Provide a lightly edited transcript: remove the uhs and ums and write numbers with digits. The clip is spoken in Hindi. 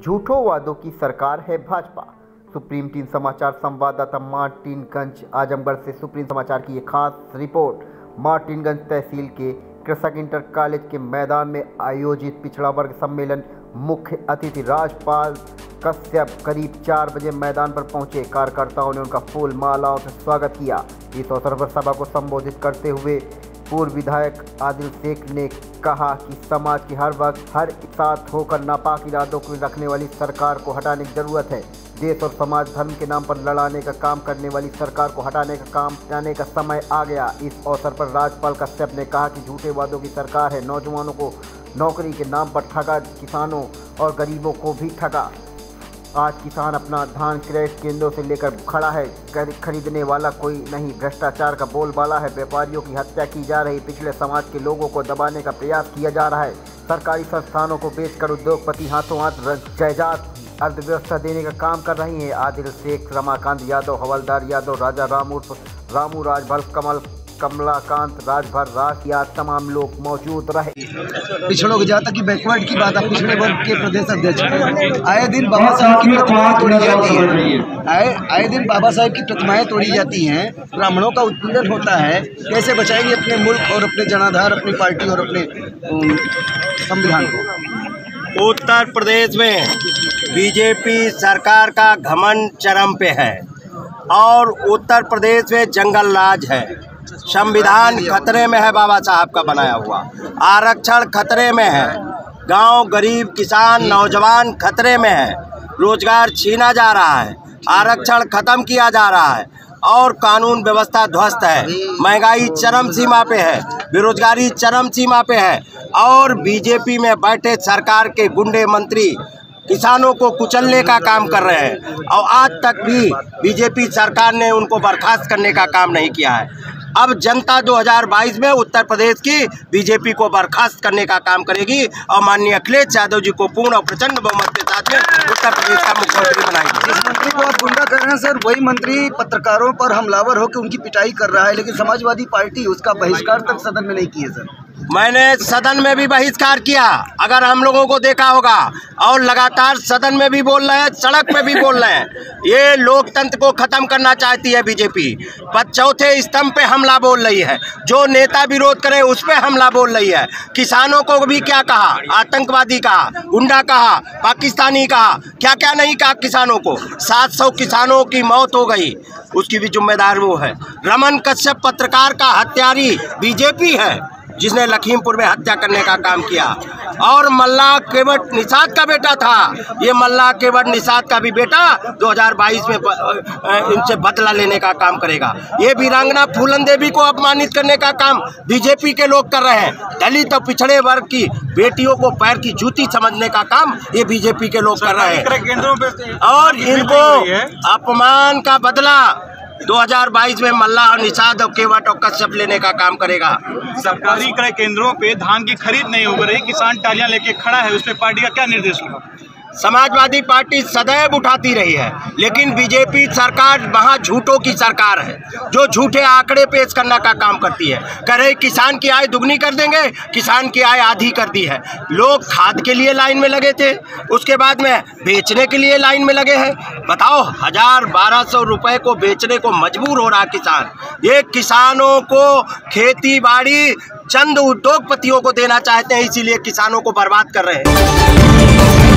झूठों वादों की सरकार है भाजपा। सुप्रीम टीम समाचार संवाददाता मार्टिनगंज आजमगढ़ से सुप्रीम समाचार की एक खास रिपोर्ट। मार्टिनगंज तहसील के कृषक इंटर कॉलेज के मैदान में आयोजित पिछड़ा वर्ग सम्मेलन मुख्य अतिथि राजपाल कश्यप करीब 4 बजे मैदान पर पहुंचे। कार्यकर्ताओं ने उनका फूल मालाओं से स्वागत किया। इस अवसर पर सभा को संबोधित करते हुए पूर्व विधायक आदिल शेख ने कहा कि समाज की हर वक्त हर साथ होकर नापाक इरादों को रखने वाली सरकार को हटाने की जरूरत है। देश और समाज धर्म के नाम पर लड़ाने का काम करने वाली सरकार को हटाने का समय आ गया। इस अवसर पर राजपाल कश्यप ने कहा कि झूठे वादों की सरकार है। नौजवानों को नौकरी के नाम पर ठगा, किसानों और गरीबों को भी ठगा। आज किसान अपना धान क्रय केंद्रों से लेकर खड़ा है, खरीदने वाला कोई नहीं। भ्रष्टाचार का बोलबाला है। व्यापारियों की हत्या की जा रही। पिछले समाज के लोगों को दबाने का प्रयास किया जा रहा है। सरकारी संस्थानों को बेचकर उद्योगपति हाथों हाथ जायदाद अर्थव्यवस्था देने का काम कर रही है। आदिल शेख, रमाकांत यादव, हवलदार यादव, राजा रामू, राजभर कमलाकांत, राजभर राज या तमाम लोग मौजूद रहे। पिछड़ों की जहाँ तक की बैकवर्ड की बात है, पिछड़े वर्ग के प्रदेश अध्यक्ष आए दिन बाबा साहब की प्रतिमाएं तोड़ी जाती हैं। आए दिन बाबा साहब की प्रतिमाएं तोड़ी जाती हैं। ब्राह्मणों का उत्पीड़न होता है। कैसे बचाएंगे अपने मुल्क और अपने जनाधार, अपनी पार्टी और अपने संविधान को? उत्तर प्रदेश में बीजेपी सरकार का घमंड चरम पे है और उत्तर प्रदेश में जंगल राज है। संविधान खतरे में है, बाबा साहब का बनाया हुआ। आरक्षण खतरे में है। गांव, गरीब, किसान, नौजवान खतरे में है। रोजगार छीना जा रहा है। आरक्षण खत्म किया जा रहा है और कानून व्यवस्था ध्वस्त है। महंगाई चरम सीमा पे है। बेरोजगारी चरम सीमा पे है और बीजेपी में बैठे सरकार के गुंडे मंत्री किसानों को कुचलने का काम कर रहे हैं और आज तक भी बीजेपी सरकार ने उनको बर्खास्त करने का काम नहीं किया है। अब जनता 2022 में उत्तर प्रदेश की बीजेपी को बर्खास्त करने का काम करेगी और माननीय अखिलेश यादव जी को पूर्ण और प्रचंड बहुमत के साथ में उत्तर प्रदेश का मुख्यमंत्री बनाएगी। जिस मंत्री को आप गुंडा कर रहे हैं सर, वही मंत्री पत्रकारों पर हमलावर होकर उनकी पिटाई कर रहा है, लेकिन समाजवादी पार्टी उसका बहिष्कार तक सदन में नहीं किए सर। मैंने सदन में भी बहिष्कार किया, अगर हम लोगों को देखा होगा, और लगातार सदन में भी बोल रहे हैं, सड़क पे भी बोल रहे हैं। ये लोकतंत्र को खत्म करना चाहती है बीजेपी। चौथे स्तंभ पे हमला बोल रही है। जो नेता विरोध करे उस पे हमला बोल रही है। किसानों को भी क्या कहा? आतंकवादी कहा, गुंडा कहा, पाकिस्तानी कहा, क्या क्या नहीं कहा किसानों को। 700 किसानों की मौत हो गई, उसकी भी जिम्मेदार वो है। रमन कश्यप पत्रकार का हत्यारी बीजेपी है जिसने लखीमपुर में हत्या करने का काम किया। और मल्ला केवट निषाद का बेटा था। ये मल्ला केवट निषाद का भी बेटा 2022 में इनसे बदला लेने का काम करेगा। ये वीरांगना फूलन देवी को अपमानित करने का काम बीजेपी के लोग कर रहे हैं। दलित और पिछड़े वर्ग की बेटियों को पैर की जूती समझने का काम ये बीजेपी के लोक कर रहे हैं और इनको अपमान का बदला 2022 में मल्ला और निषाद और केवट और कश्यप लेने का काम करेगा। सरकारी क्रय केंद्रों पे धान की खरीद नहीं हो रही, किसान टालियां लेके खड़ा है, उस पे पार्टी का क्या निर्देश होगा? समाजवादी पार्टी सदैव उठाती रही है, लेकिन बीजेपी सरकार वहाँ झूठों की सरकार है जो झूठे आंकड़े पेश करने का काम करती है। कह रहे किसान की आय दुगनी कर देंगे, किसान की आय आधी कर दी है। लोग खाद के लिए लाइन में लगे थे, उसके बाद में बेचने के लिए लाइन में लगे हैं। बताओ, 1000-1200 रुपए को बेचने को मजबूर हो रहा किसान। ये किसानों को खेती बाड़ी चंद उद्योगपतियों को देना चाहते हैं, इसीलिए किसानों को बर्बाद कर रहे हैं।